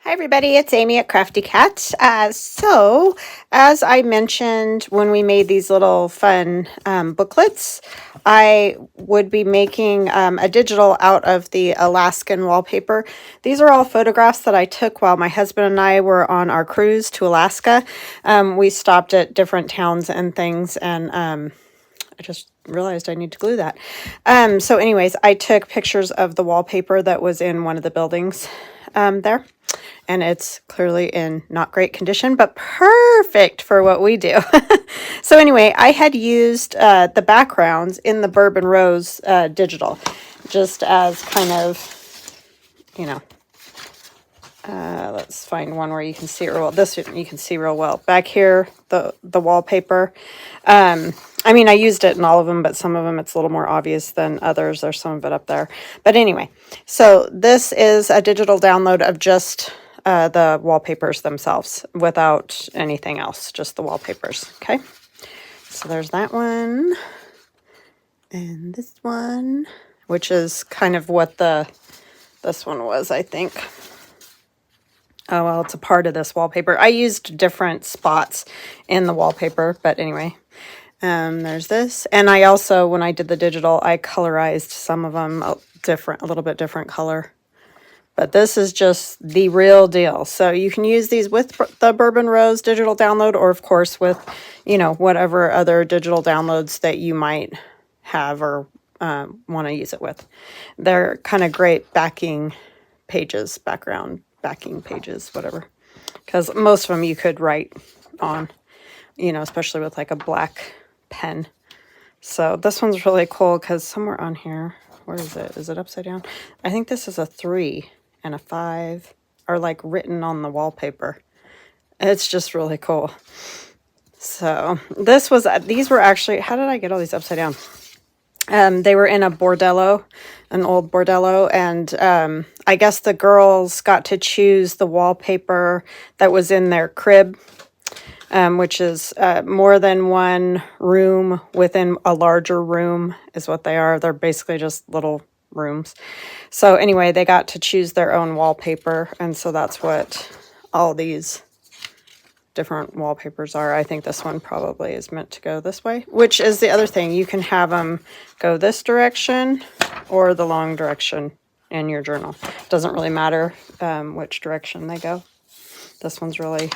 Hi everybody, it's Amy at Crafty Cat. So, as I mentioned when we made these little fun booklets, I would be making a digital out of the Alaskan wallpaper. These are all photographs that I took while my husband and I were on our cruise to Alaska. We stopped at different towns and things, and I just realized I need to glue that. So anyways, I took pictures of the wallpaper that was in one of the buildings there. And it's clearly in not great condition, but perfect for what we do. So anyway, I had used the backgrounds in the Bourbon Rose digital, just as kind of, you know, let's find one where you can see it real well. This you can see real well. Back here, the wallpaper. I mean, I used it in all of them, but some of them it's a little more obvious than others. There's some of it up there. But anyway, so this is a digital download of just the wallpapers themselves without anything else, just the wallpapers. Okay, so there's that one. And this one, which is kind of what this one was, I think. Oh, well, it's a part of this wallpaper. I used different spots in the wallpaper, but anyway. There's this. And I also, when I did the digital, I colorized some of them a little bit different color. But this is just the real deal. So you can use these with the Bourbon Rose digital download, or of course with, you know, whatever other digital downloads that you might have or want to use it with. They're kind of great backing pages, background backing pages, whatever. Because most of them you could write on, you know, especially with like a black pen. So this one's really cool because somewhere on here, where is it? Is it upside down? I think this is a 3 and a 5 are like written on the wallpaper. It's just really cool. So these were actually, how did I get all these upside down? They were in a bordello, an old bordello, and I guess the girls got to choose the wallpaper that was in their crib, which is more than one room within a larger room is what they are. They're basically just little rooms. So anyway, they got to choose their own wallpaper, and so that's what all these different wallpapers are. I think this one probably is meant to go this way, which is the other thing. You can have them go this direction or the long direction in your journal. Doesn't really matter which direction they go. This one's really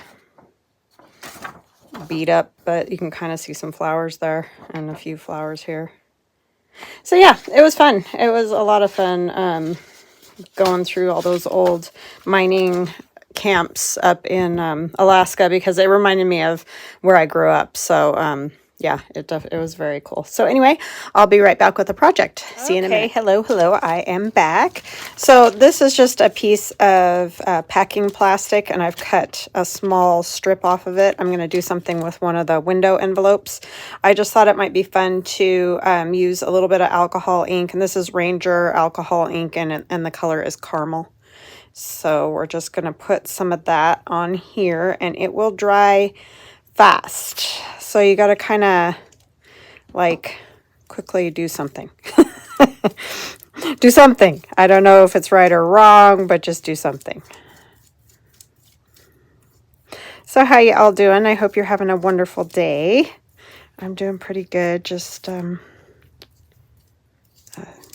beat up, but you can kind of see some flowers there and a few flowers here. So yeah, it was fun. It was a lot of fun going through all those old mining camps up in Alaska, because it reminded me of where I grew up. So yeah, it was very cool. So anyway, I'll be right back with the project. See you in a minute. Hello, I am back. So this is just a piece of packing plastic, and I've cut a small strip off of it. I'm going to do something with one of the window envelopes. I just thought it might be fun to use a little bit of alcohol ink, and this is Ranger alcohol ink, and the color is caramel. So we're just going to put some of that on here, and it will dry fast. So you got to kind of like quickly do something. Do something. I don't know if it's right or wrong, but just do something. So how you all doing? I hope you're having a wonderful day. I'm doing pretty good. Just I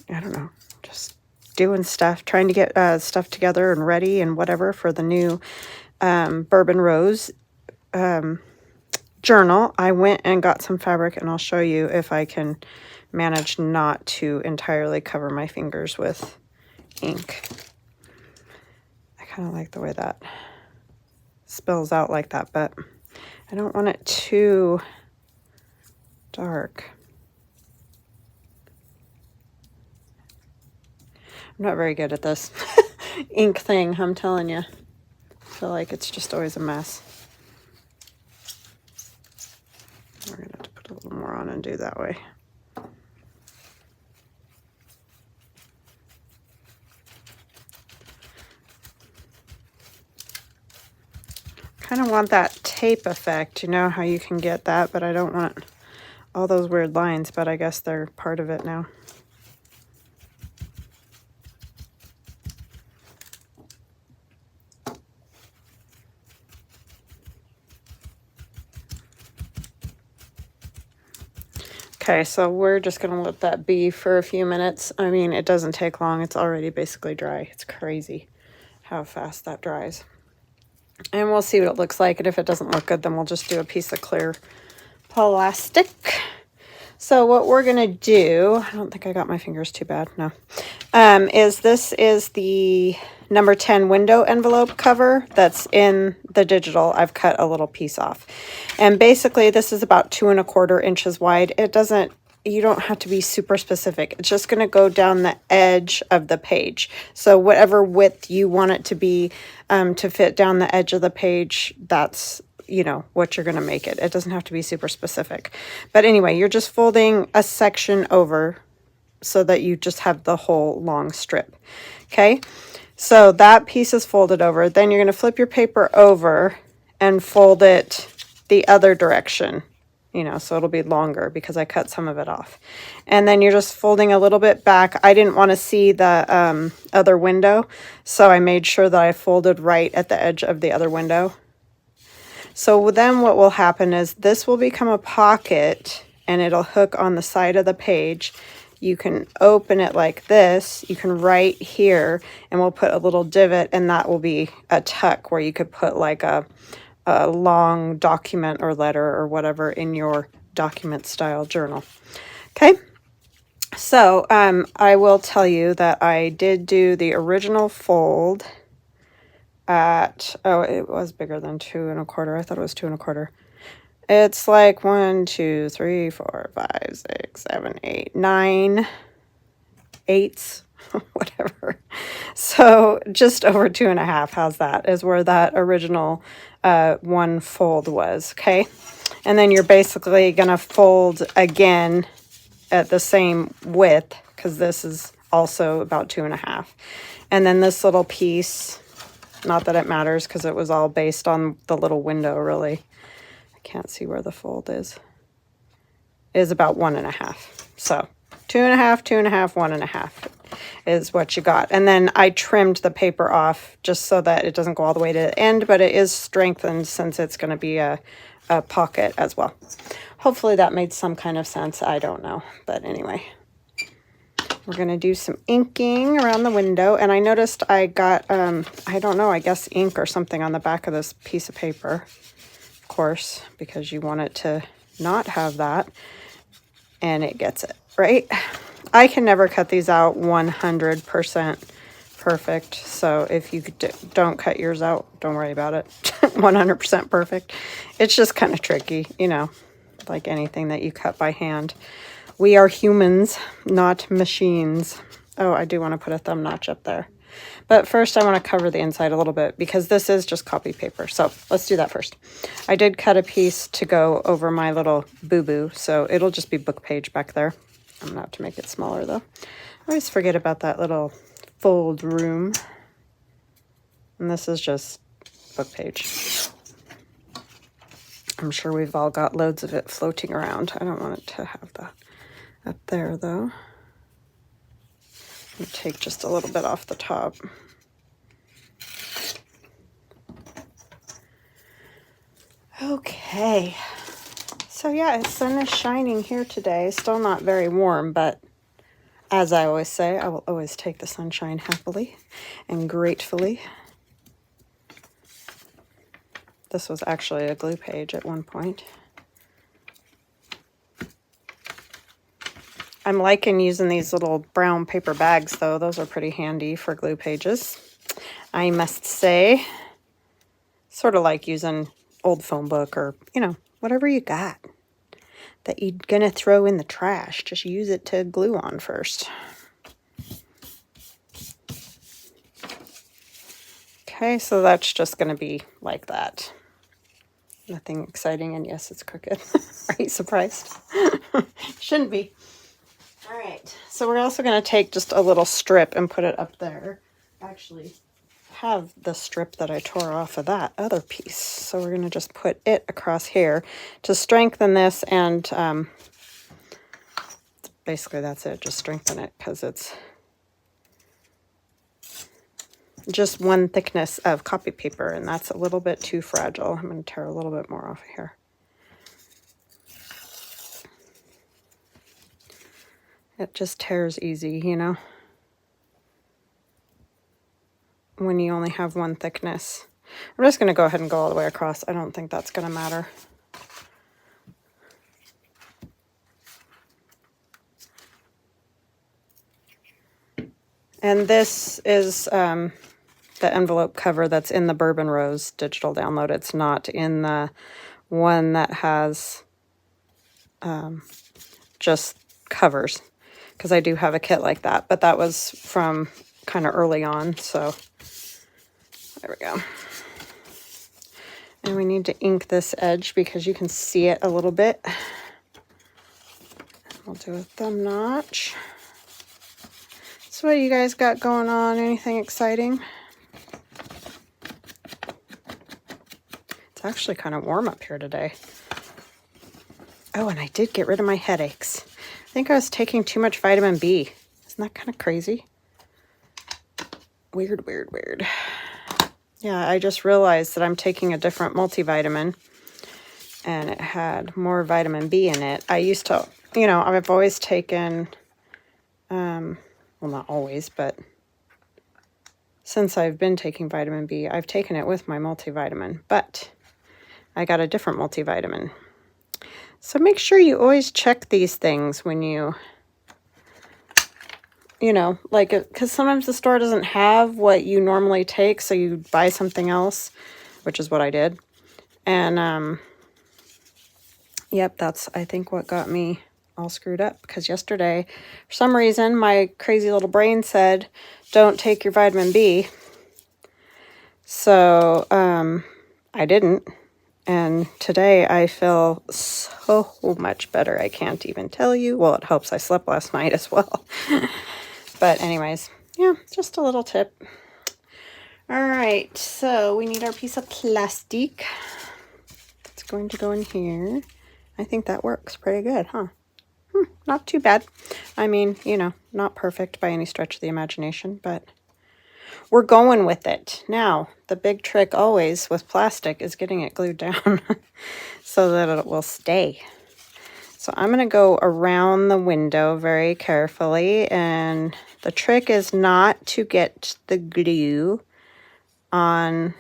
don't know, just doing stuff, trying to get stuff together and ready and whatever for the new Bourbon Rose journal. I went and got some fabric, and I'll show you if I can manage not to entirely cover my fingers with ink. I kind of like the way that spills out like that, but I don't want it too dark. I'm not very good at this ink thing, I'm telling you. I feel like it's just always a mess. We're going to have to put a little more on and do that way. Kind of want that tape effect, you know how you can get that, but I don't want all those weird lines, but I guess they're part of it now. Okay, so we're just going to let that be for a few minutes. I mean, it doesn't take long. It's already basically dry. It's crazy how fast that dries. And we'll see what it looks like. And if it doesn't look good, then we'll just do a piece of clear plastic. So what we're going to do, I don't think I got my fingers too bad, no, this is the number 10 window envelope cover that's in the digital. I've cut a little piece off. And basically this is about 2¼ inches wide. You don't have to be super specific. It's just going to go down the edge of the page. So whatever width you want it to be to fit down the edge of the page, that's what you're going to make it. It doesn't have to be super specific. But anyway, you're just folding a section over so that you just have the whole long strip. Okay, so that piece is folded over. Then you're going to flip your paper over and fold it the other direction, so it'll be longer because I cut some of it off. And then you're just folding a little bit back. I didn't want to see the other window, so I made sure that I folded right at the edge of the other window. So then what will happen is this will become a pocket and it'll hook on the side of the page. You can open it like this. You can write here and we'll put a little divot, and that will be a tuck where you could put like a long document or letter or whatever in your document style journal. Okay. So I will tell you that I did do the original fold at, it was bigger than 2¼ I thought it was 2¼ It's like 1 2 3 4 5 6 7 8 9 eighths whatever, so just over 2½. How's that? Is where that original one fold was. Okay, and then you're basically gonna fold again at the same width because this is also about 2½. And then this little piece, not that it matters because it was all based on the little window, really. I can't see where the fold is about 1½. So 2½, 2½, 1½ is what you got. And then I trimmed the paper off just so that it doesn't go all the way to the end, but it is strengthened since it's going to be a pocket as well. Hopefully that made some kind of sense. I don't know. But anyway, we're going to do some inking around the window. And I noticed I got, I don't know, I guess ink or something on the back of this piece of paper. Of course, because you want it to not have that. And it gets it, right? I can never cut these out 100% perfect. So if you don't cut yours out, don't worry about it. 100% perfect. It's just kind of tricky, like anything that you cut by hand. We are humans, not machines. Oh, I do want to put a thumb notch up there. But first I want to cover the inside a little bit because this is just copy paper. So let's do that first. I did cut a piece to go over my little boo-boo, so it'll just be book page back there. I'm going to have to make it smaller though. I always forget about that little fold room. And this is just book page. I'm sure we've all got loads of it floating around. I don't want it to have that up there though. I'm going to take just a little bit off the top. Okay. So yeah, the sun is shining here today. Still not very warm, but as I always say, I will always take the sunshine happily and gratefully. This was actually a glue page at one point. I'm liking using these little brown paper bags though. Those are pretty handy for glue pages, I must say. Sort of like using old phone book or, whatever you got that you're gonna throw in the trash. Just use it to glue on first. Okay, so that's just gonna be like that. Nothing exciting, and yes, it's crooked. Are you surprised? Shouldn't be. All right, so we're also going to take just a little strip and put it up there. Actually, have the strip that I tore off of that other piece. So we're going to just put it across here to strengthen this, and basically that's it. Just strengthen it because it's just one thickness of copy paper, and that's a little bit too fragile. I'm going to tear a little bit more off of here. It just tears easy, you know, when you only have one thickness. I'm just going to go ahead and go all the way across. I don't think that's going to matter. And this is the envelope cover that's in the Bourbon Rose digital download. It's not in the one that has just covers, because I do have a kit like that, but that was from kind of early on, so there we go. And we need to ink this edge because you can see it a little bit. We'll do a thumb notch. So what do you guys got going on? Anything exciting? It's actually kind of warm up here today. Oh, and I did get rid of my headaches. I think I was taking too much vitamin B. Isn't that kind of crazy? Weird, weird, weird. Yeah, I just realized that I'm taking a different multivitamin, and it had more vitamin B in it. I used to, you know, I've always taken, well, not always, but since I've been taking vitamin B, I've taken it with my multivitamin, but I got a different multivitamin. So make sure you always check these things when you know, like, because sometimes the store doesn't have what you normally take, so you buy something else, which is what I did. And, yep, that's, I think, what got me all screwed up, because yesterday, for some reason, my crazy little brain said, don't take your vitamin B. So, I didn't. And today I feel so much better. I can't even tell you. Well, it helps I slept last night as well. But anyways, yeah, just a little tip. All right, so we need our piece of plastic. It's going to go in here. I think that works pretty good, huh? Not too bad. I mean, you know, not perfect by any stretch of the imagination, but we're going with it. Now, the big trick always with plastic is getting it glued down so that it will stay. So I'm going to go around the window very carefully, and the trick is not to get the glue on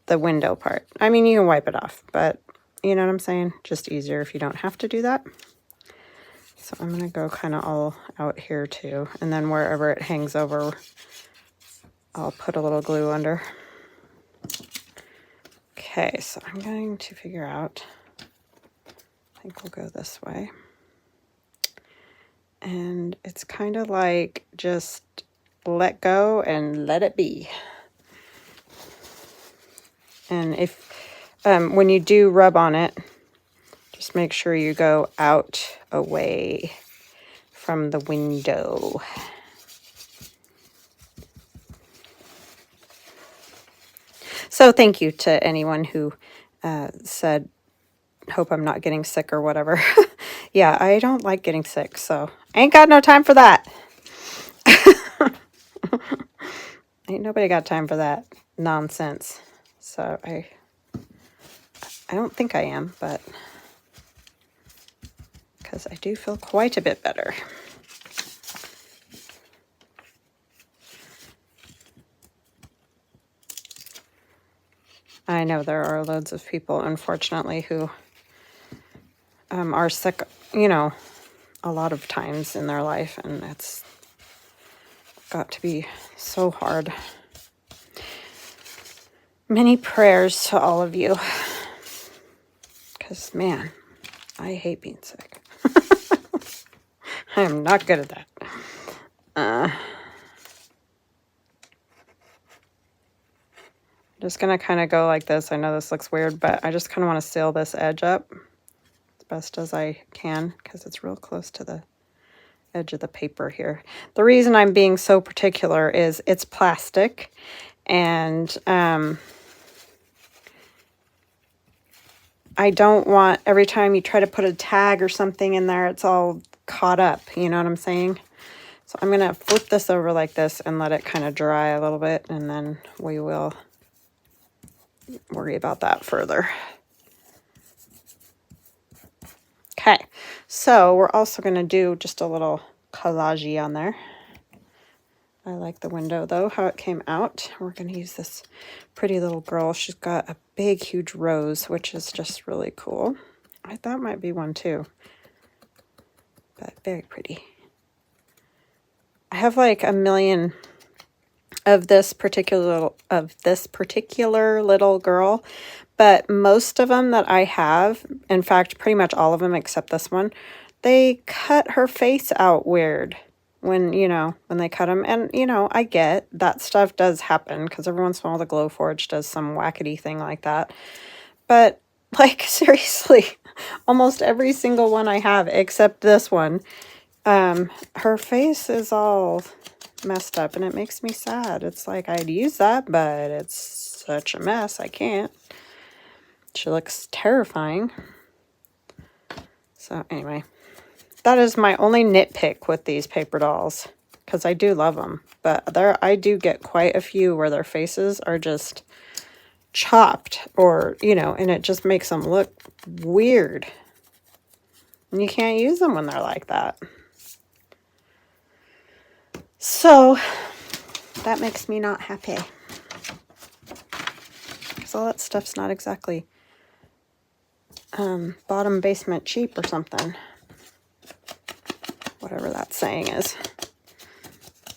the window part. I mean, you can wipe it off, but you know what I'm saying? Just easier if you don't have to do that. So I'm going to go kind of all out here too, and then wherever it hangs over, I'll put a little glue under. Okay, so I'm going to figure out, I think we'll go this way. And it's kind of like just let go and let it be. And if, when you do rub on it, just make sure you go out away from the window. So thank you to anyone who said, hope I'm not getting sick or whatever. Yeah, I don't like getting sick, so I ain't got no time for that. Ain't nobody got time for that nonsense. So I don't think I am, but because I do feel quite a bit better. I know there are loads of people, unfortunately, who are sick, you know, a lot of times in their life, and it's got to be so hard. Many prayers to all of you, because, man, I hate being sick. I am not good at that. Just going to kind of go like this. I know this looks weird, but I just kind of want to seal this edge up as best as I can because it's real close to the edge of the paper here. The reason I'm being so particular is it's plastic, and I don't want every time you try to put a tag or something in there, it's all caught up. You know what I'm saying? So I'm going to flip this over like this and let it kind of dry a little bit, and then we will worry about that further. Okay, so we're also going to do just a little collage on there. I like the window though, how it came out. We're going to use this pretty little girl. She's got a big, huge rose, which is just really cool. I thought might be one too, but very pretty. I have like a million of this particular little girl, but most of them that I have, in fact, pretty much all of them except this one, they cut her face out weird when, when they cut them. And, I get that stuff does happen because every once in a while the Glowforge does some wackety thing like that. But, like, seriously, almost every single one I have except this one, her face is all messed up and it makes me sad. It's like I'd use that, but it's such a mess. I can't. She looks terrifying. So anyway, that is my only nitpick with these paper dolls, because I do love them, but I do get quite a few where their faces are just chopped, or and it just makes them look weird, and you can't use them when they're like that. So that makes me not happy, because all that stuff's not exactly bottom basement cheap or something. Whatever that saying is.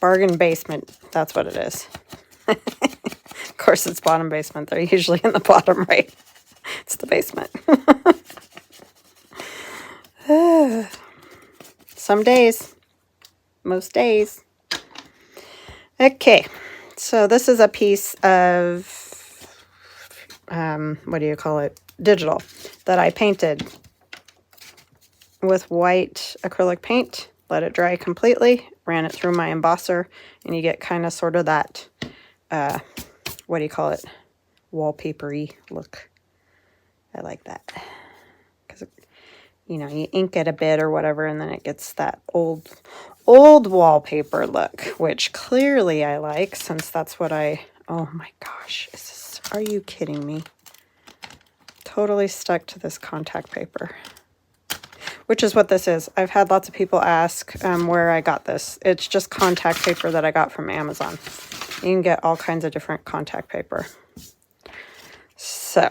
Bargain basement, that's what it is. Of course it's bottom basement. They're usually in the bottom right. It's the basement. Some days. Most days. Okay. So this is a piece of, what do you call it? Digital that I painted with white acrylic paint. Let it dry completely. Ran it through my embosser, and you get kind of sort of that, what do you call it? Wallpaper-y look. I like that. Because, you ink it a bit or whatever, and then it gets that old wallpaper look, which clearly I like, since that's what oh my gosh. Are you kidding me? Totally stuck to this contact paper. Which is what this is. I've had lots of people ask where I got this. It's just contact paper that I got from Amazon. You can get all kinds of different contact paper. So,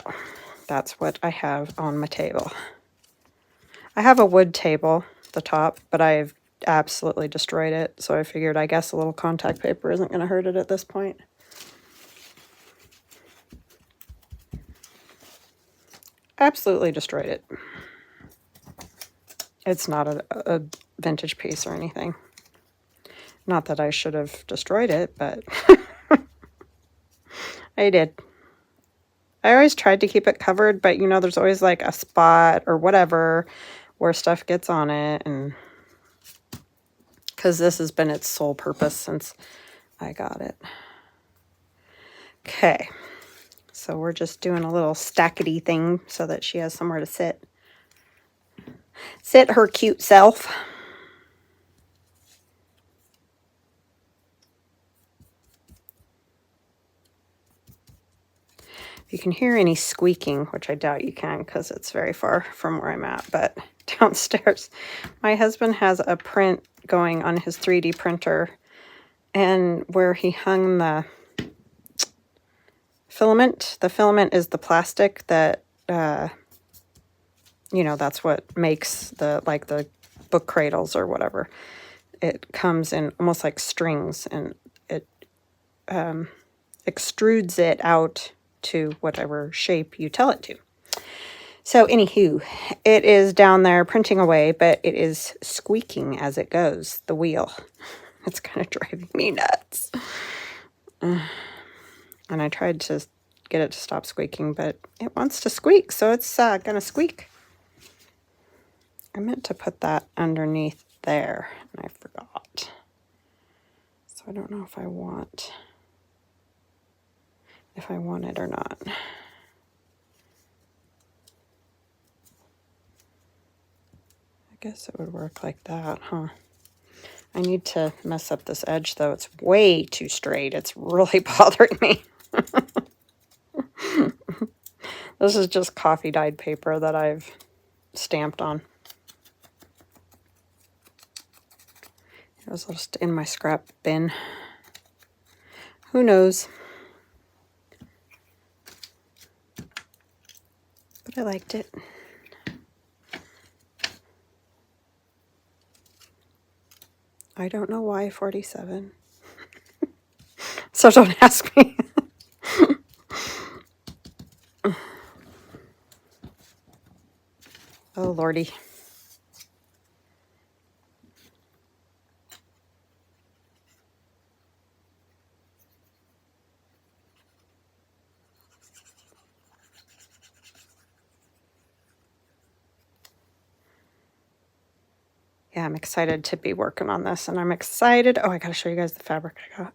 that's what I have on my table. I have a wood table, the top, but I've absolutely destroyed it. So I figured, I guess a little contact paper isn't going to hurt it at this point. Absolutely destroyed it. It's not a vintage piece or anything. Not that I should have destroyed it, but I did. I always tried to keep it covered, but there's always like a spot or whatever where stuff gets on it, and because this has been its sole purpose since I got it. Okay, so we're just doing a little stackety thing so that she has somewhere to sit. Sit her cute self. If you can hear any squeaking, which I doubt you can because it's very far from where I'm at, but downstairs, my husband has a print going on his 3D printer, and where he hung the filament is the plastic that, that's what makes the book cradles or whatever. It comes in almost like strings, and it extrudes it out to whatever shape you tell it to. So anywho, it is down there printing away, but it is squeaking as it goes, the wheel. It's kind of driving me nuts. And I tried to get it to stop squeaking, but it wants to squeak, so it's gonna squeak. I meant to put that underneath there, and I forgot. So I don't know if I want it or not. I guess it would work like that, huh? I need to mess up this edge, though. It's way too straight. It's really bothering me. This is just coffee dyed paper that I've stamped on. was just in my scrap bin. Who knows? But I liked it. I don't know why 47. So don't ask me. Oh, Lordy. Yeah, I'm excited to be working on this, and I'm excited. Oh, I gotta show you guys the fabric I got.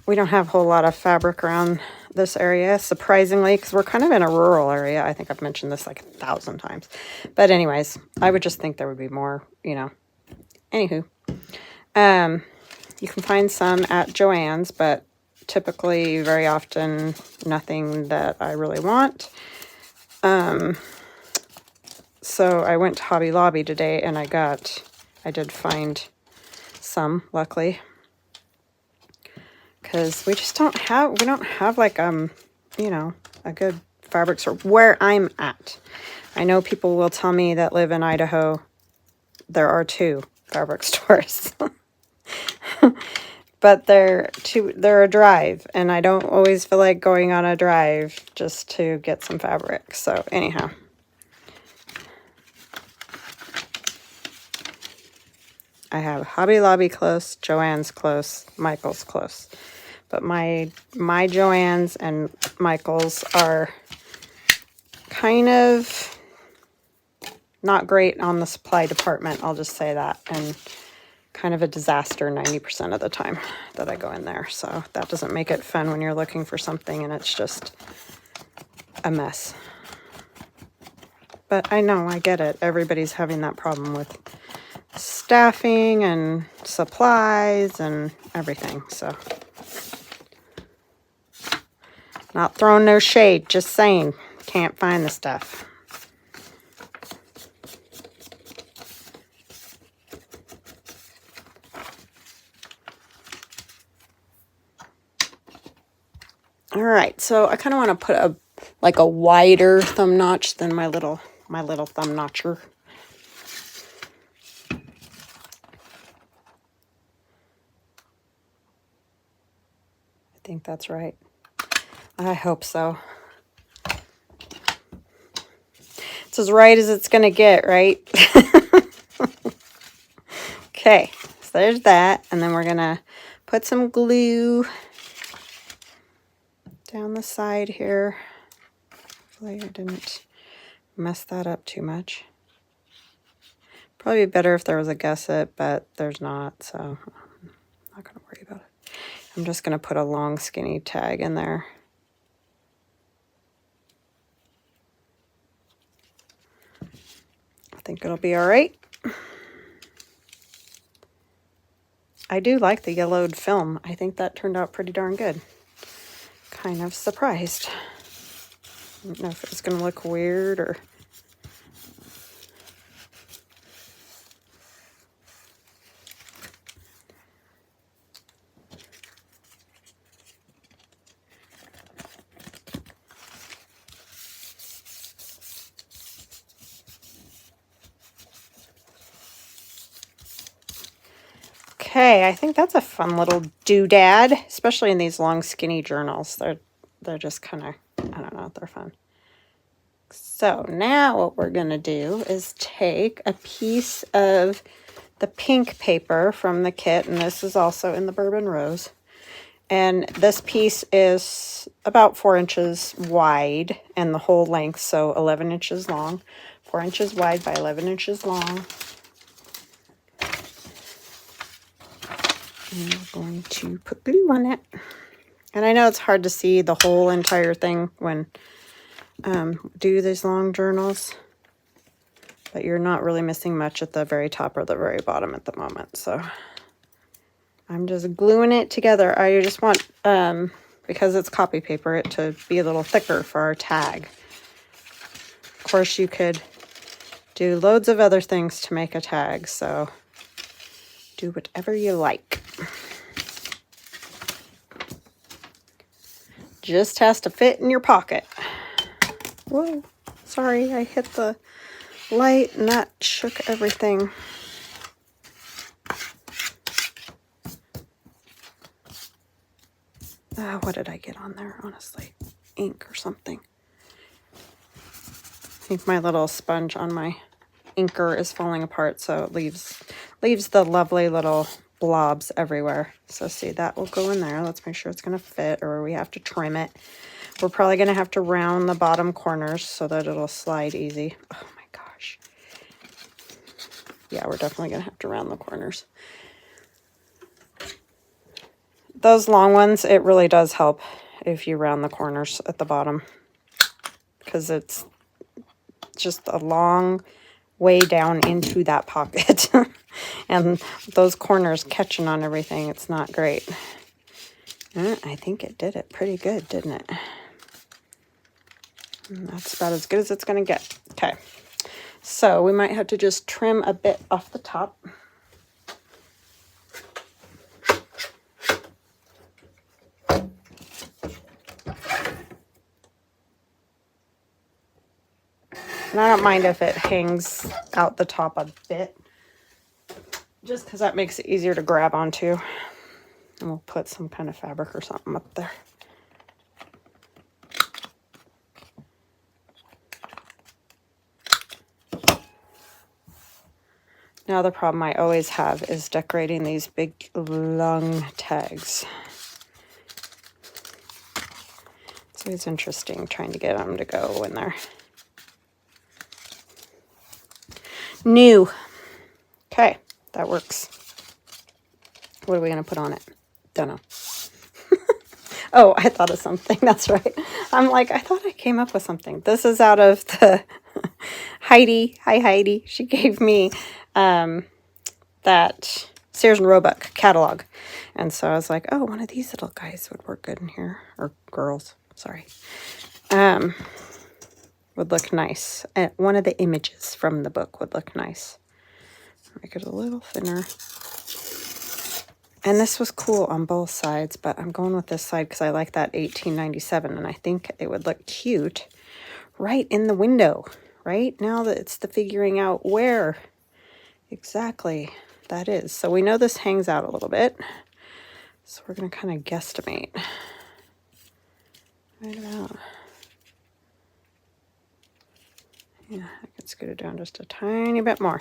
We don't have a whole lot of fabric around this area, surprisingly, because we're kind of in a rural area. I think I've mentioned this like 1,000 times. But anyways, I would just think there would be more, you know. Anywho. You can find some at Joann's, but typically, very often, nothing that I really want. So I went to Hobby Lobby today, and I did find some, luckily. Because we don't have like, you know, a good fabric store where I'm at. I know people will tell me that live in Idaho, there are 2 fabric stores. But they're a drive, and I don't always feel like going on a drive just to get some fabric. So anyhow. I have Hobby Lobby close, Joann's close, Michael's close. But my Joann's and Michael's are kind of not great on the supply department, I'll just say that, and kind of a disaster 90% of the time that I go in there. So that doesn't make it fun when you're looking for something and it's just a mess. But I know, I get it. Everybody's having that problem with staffing and supplies and everything, so. Not throwing no shade, just saying, can't find the stuff. All right, so I kind of want to put a wider thumb notch than my little thumb notcher. I think that's right. I hope so. It's as right as it's going to get, right? Okay, so there's that. And then we're going to put some glue down the side here. Hopefully I didn't mess that up too much. Probably better if there was a gusset, but there's not, so I'm not going to worry about it. I'm just going to put a long skinny tag in there. I think it'll be all right. I do like the yellowed film. I think that turned out pretty darn good. Kind of surprised. I don't know if it's going to look weird or... Okay, I think that's a fun little doodad, especially in these long skinny journals. They're just kind of, I don't know, they're fun. So now what we're going to do is take a piece of the pink paper from the kit, and this is also in the Bourbon Rose. And this piece is about 4 inches wide and the whole length, so 11 inches long. 4 inches wide by 11 inches long. And we're going to put glue on it. And I know it's hard to see the whole entire thing when do these long journals, but you're not really missing much at the very top or the very bottom at the moment. So I'm just gluing it together. I just want, because it's copy paper, it to be a little thicker for our tag. Of course, you could do loads of other things to make a tag, so do whatever you like. Just has to fit in your pocket. Whoa, sorry, I hit the light and that shook everything. What did I get on there, honestly? Ink or something. I think my little sponge on my inker is falling apart, so it leaves the lovely little blobs everywhere. So see, that will go in there. Let's make sure it's going to fit, or we have to trim it. We're probably going to have to round the bottom corners so that it'll slide easy. Oh my gosh. Yeah, we're definitely going to have to round the corners. Those long ones, it really does help if you round the corners at the bottom, because it's just a long way down into that pocket. And those corners catching on everything, it's not great. I think it did it pretty good, didn't it? And that's about as good as it's going to get. Okay, so we might have to just trim a bit off the top. And I don't mind if it hangs out the top a bit, just because that makes it easier to grab onto. And we'll put some kind of fabric or something up there. Now the problem I always have is decorating these big long tags. It's always interesting trying to get them to go in there. New. Okay, that works. What are we going to put on it? Don't know. Oh, I thought of something. That's right. I'm like, I thought I came up with something. This is out of the Heidi. Hi, Heidi. She gave me that Sears and Roebuck catalog. And so I was like, oh, one of these little guys would work good in here. Or girls. Sorry. Would look nice. One of the images from the book would look nice. Make it a little thinner. And this was cool on both sides, but I'm going with this side because I like that 1897, and I think it would look cute right in the window, right? Now that it's the figuring out where exactly that is. So we know this hangs out a little bit, so we're going to kind of guesstimate. Right about. Yeah, I could scoot it down just a tiny bit more.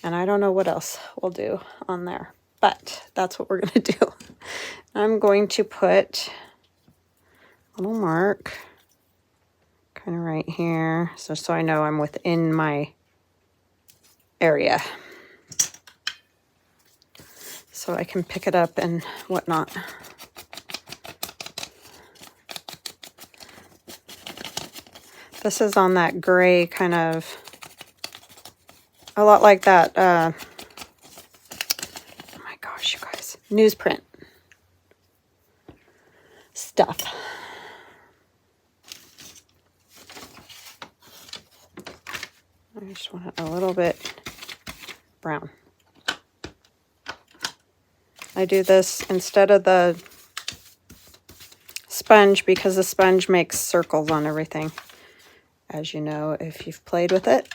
And I don't know what else we'll do on there, but that's what we're going to do. I'm going to put a little mark kind of right here, so I know I'm within my area, so I can pick it up and whatnot. This is on that gray kind of, a lot like that, oh my gosh, you guys, newsprint stuff. I just want it a little bit brown. I do this instead of the sponge because the sponge makes circles on everything. As you know, if you've played with it.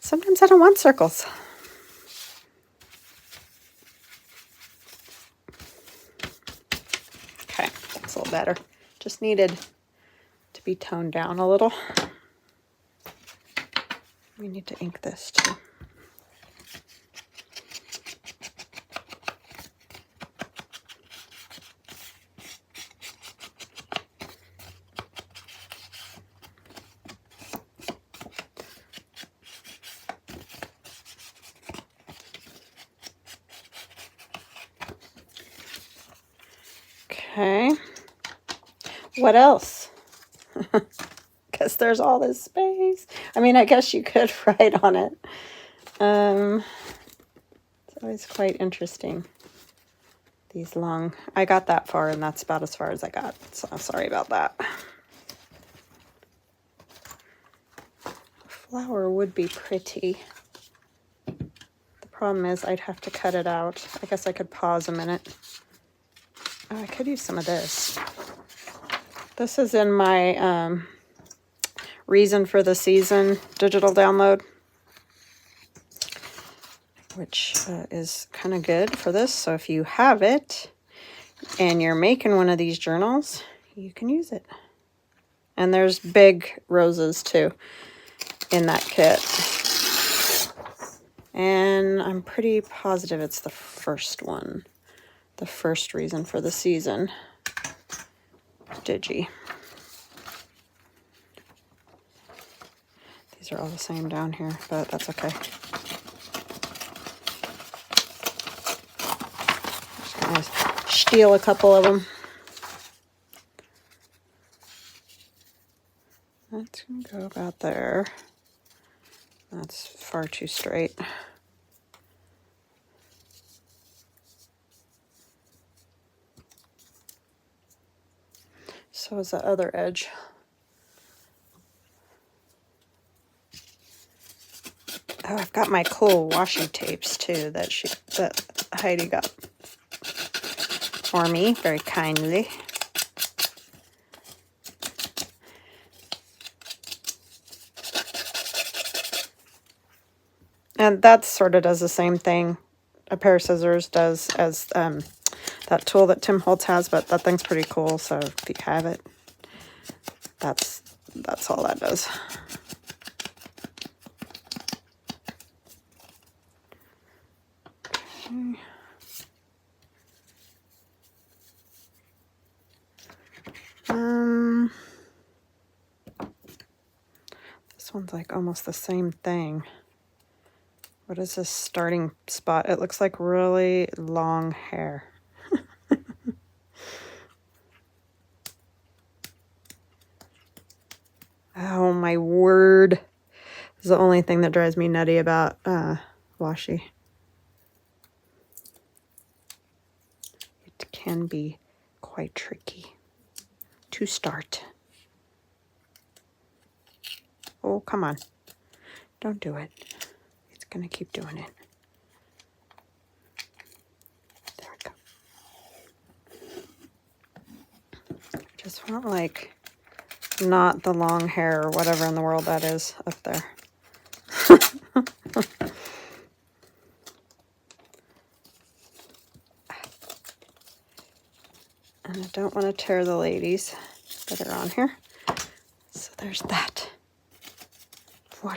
Sometimes I don't want circles. Okay, that's a little better. Just needed to be toned down a little. We need to ink this too. Okay, what else? Because there's all this space. I mean, I guess you could write on it. It's always quite interesting. These long, I got that far and that's about as far as I got. So I'm sorry about that. flower would be pretty. The problem is I'd have to cut it out. I guess I could pause a minute. Oh, I could use some of this. This is in my Reason for the Season digital download, which is kind of good for this. So if you have it and you're making one of these journals, you can use it. And there's big roses too in that kit. And I'm pretty positive it's the first one. The first Reason for the Season digi. These are all the same down here, but that's okay. Just gonna steal a couple of them. That's gonna go about there. That's far too straight. So is that other edge. Oh, I've got my cool washi tapes too that Heidi got for me very kindly. And that sort of does the same thing a pair of scissors does as that tool that Tim Holtz has, but that thing's pretty cool. So if you have it, that's all that does. Okay. This one's like almost the same thing. What is this starting spot? It looks like really long hair. Oh my word. This is the only thing that drives me nutty about washi. It can be quite tricky to start. Oh, come on. Don't do it. It's going to keep doing it. There we go. I just want like not the long hair or whatever in the world that is up there. And I don't want to tear the ladies that are on here. So there's that. Voila.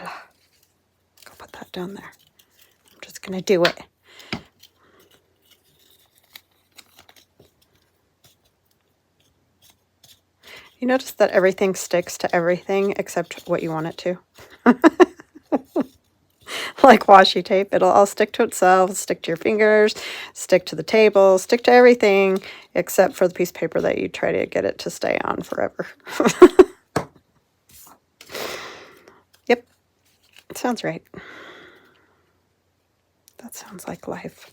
Go put that down there. I'm just going to do it. You notice that everything sticks to everything except what you want it to. Like washi tape, it'll all stick to itself, stick to your fingers, stick to the table, stick to everything except for the piece of paper that you try to get it to stay on forever. Yep, it sounds right. That sounds like life.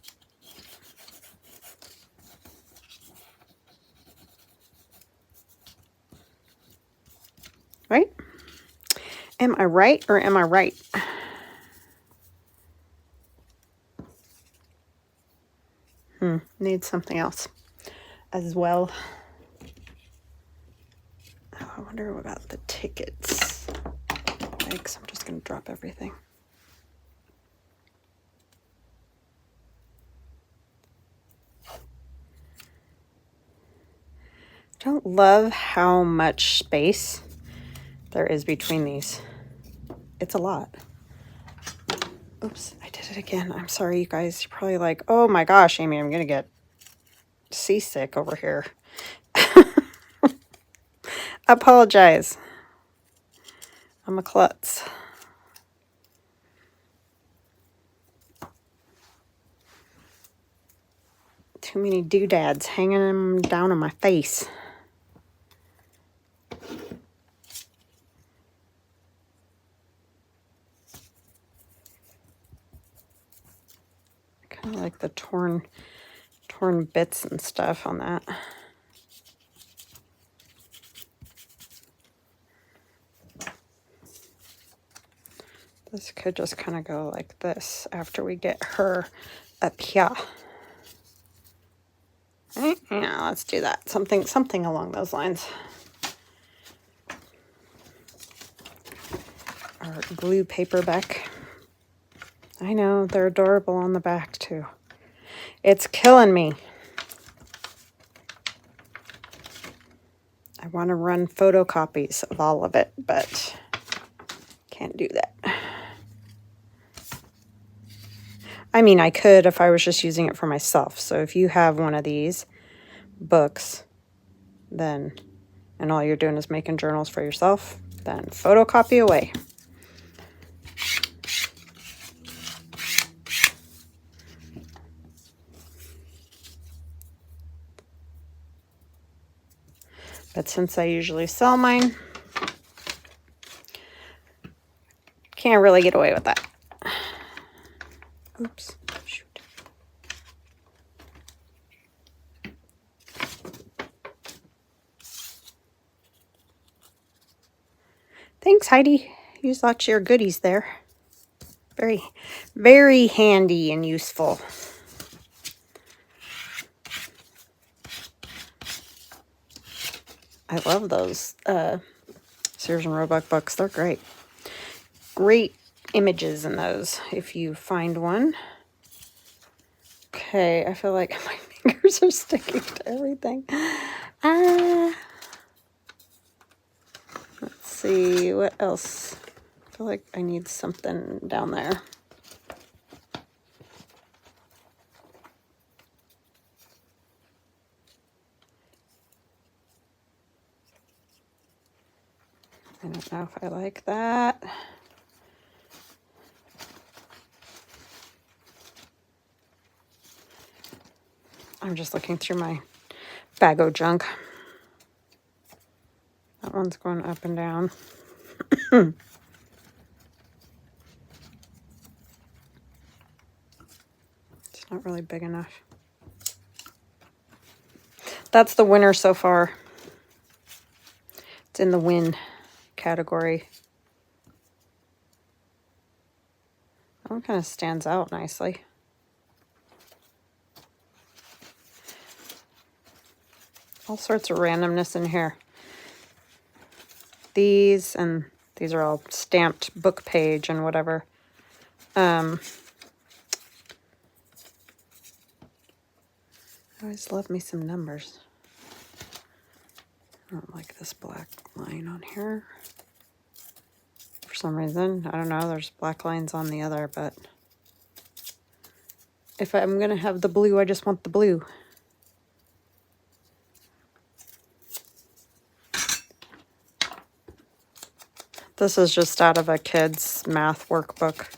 Right? Am I right or am I right? Need something else as well. Oh, I wonder about the tickets. Thanks. I'm just going to drop everything. Don't love how much space there is between these. It's a lot. Oops, I did it again. I'm sorry, you guys. You're probably like, oh my gosh, Amy, I'm going to get seasick over here. Apologize. I'm a klutz. Too many doodads hanging them down on my face. Kind of like the torn bits and stuff on that. This could just kind of go like this after we get her up here. Right? Yeah, let's do that. Something along those lines. Our glue paper back. I know, they're adorable on the back too. It's killing me. I want to run photocopies of all of it, but can't do that. I mean, I could if I was just using it for myself. So if you have one of these books, then, and all you're doing is making journals for yourself, then photocopy away. But since I usually sell mine, can't really get away with that. Oops, shoot. Thanks, Heidi. Use lots of your goodies there. Very, very handy and useful. I love those Sears and Roebuck books. They're great. Great images in those if you find one. Okay, I feel like my fingers are sticking to everything. Let's see, what else? I feel like I need something down there. I don't know if I like that. I'm just looking through my bag of junk. That one's going up and down. It's not really big enough. That's the winner so far. It's in the win category. That one kind of stands out nicely. All sorts of randomness in here. These are all stamped book page and whatever. I always love me some numbers. I don't like this black line on here. For some reason, I don't know, there's black lines on the other, but if I'm going to have the blue, I just want the blue. This is just out of a kid's math workbook.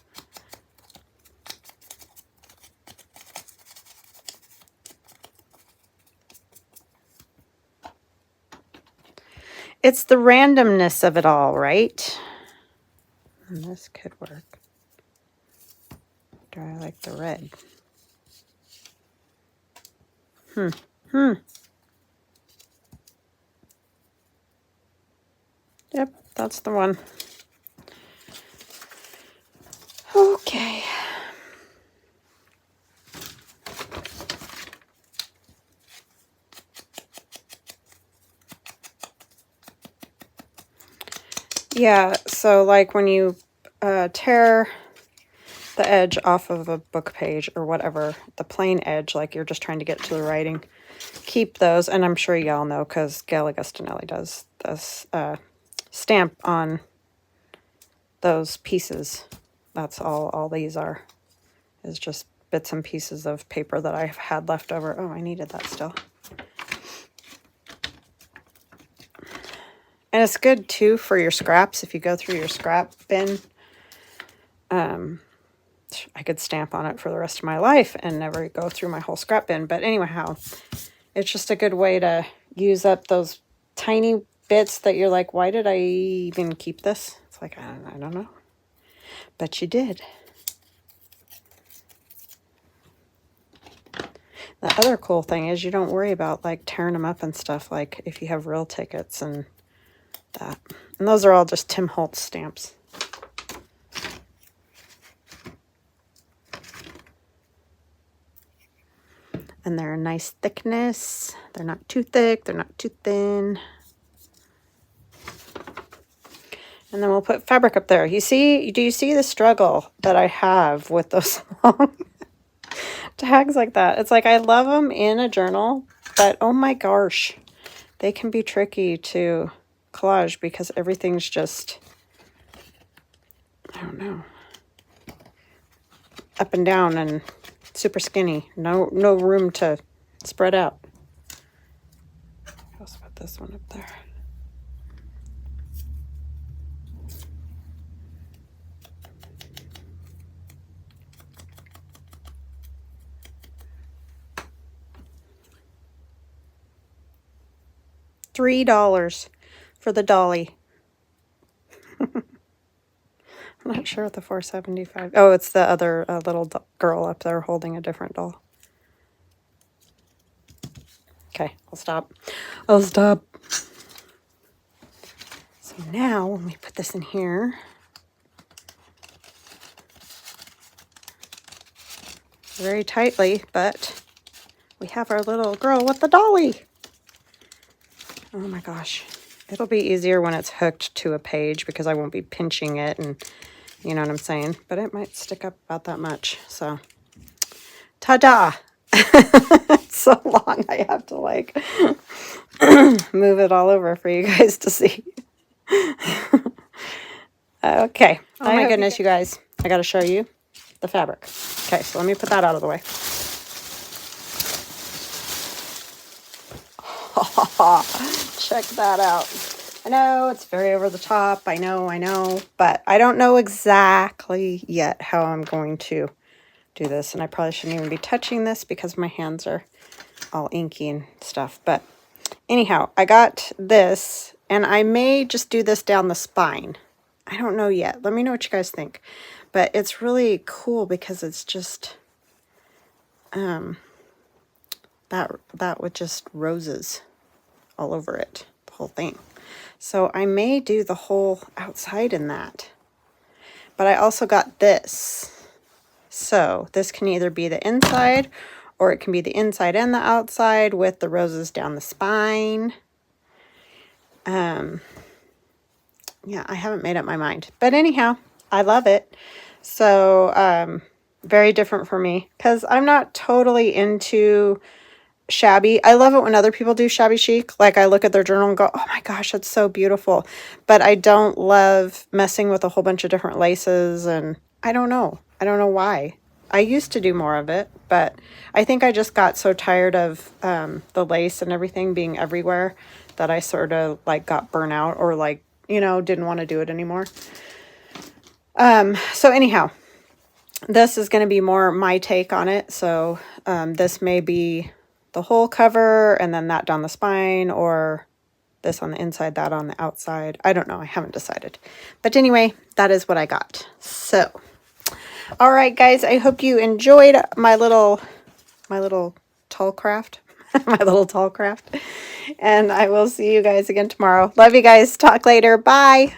It's the randomness of it all, right? And this could work. Do I like the red? Yep, that's the one. Okay. Yeah, so like when you tear the edge off of a book page or whatever, the plain edge, like you're just trying to get to the writing, keep those, and I'm sure y'all know because Gail Augustinelli does this, stamp on those pieces. That's all these are, is just bits and pieces of paper that I've had left over. Oh, I needed that still. And it's good too for your scraps. If you go through your scrap bin, I could stamp on it for the rest of my life and never go through my whole scrap bin. But anyhow, it's just a good way to use up those tiny bits that you're like, why did I even keep this? It's like, I don't know. But you did. The other cool thing is you don't worry about like tearing them up and stuff, like if you have real tickets and that. And those are all just Tim Holtz stamps. And they're a nice thickness. They're not too thick. They're not too thin. And then we'll put fabric up there. You see, do you see the struggle that I have with those long tags like that? It's like I love them in a journal, but oh my gosh, they can be tricky to collage because everything's just, I don't know, up and down and super skinny. No room to spread out. I'll put this one up there. $3 for the dolly. I'm not sure what the $4.75. Oh, it's the other little girl up there holding a different doll. Okay, I'll stop. I'll stop. So now when we put this in here, very tightly, but we have our little girl with the dolly. Oh my gosh. It'll be easier when it's hooked to a page because I won't be pinching it and you know what I'm saying. But it might stick up about that much. So, ta-da! It's so long I have to like move it all over for you guys to see. Okay. Oh my goodness, you guys. I got to show you the fabric. Okay, so let me put that out of the way. Check that out. I know it's very over the top. I know. But I don't know exactly yet how I'm going to do this. And I probably shouldn't even be touching this because my hands are all inky and stuff. But anyhow, I got this. And I may just do this down the spine. I don't know yet. Let me know what you guys think. But it's really cool because it's just that with just roses all over it, the whole thing. So I may do the whole outside in that. But I also got this. So this can either be the inside or it can be the inside and the outside with the roses down the spine. Yeah, I haven't made up my mind. But anyhow, I love it. So very different for me because I'm not totally into shabby. I love it when other people do shabby chic. Like I look at their journal and go, oh my gosh, that's so beautiful. But I don't love messing with a whole bunch of different laces. And I don't know why. I used to do more of it, but I think I just got so tired of the lace and everything being everywhere that I sort of like got burnt out or like, you know, didn't want to do it anymore. So anyhow, this is going to be more my take on it. So this may be the whole cover and then that down the spine, or this on the inside, that on the outside. I don't know. I haven't decided. But anyway, that is what I got. So, all right, guys, I hope you enjoyed my little tall craft, my little tall craft. And I will see you guys again tomorrow. Love you guys. Talk later. Bye.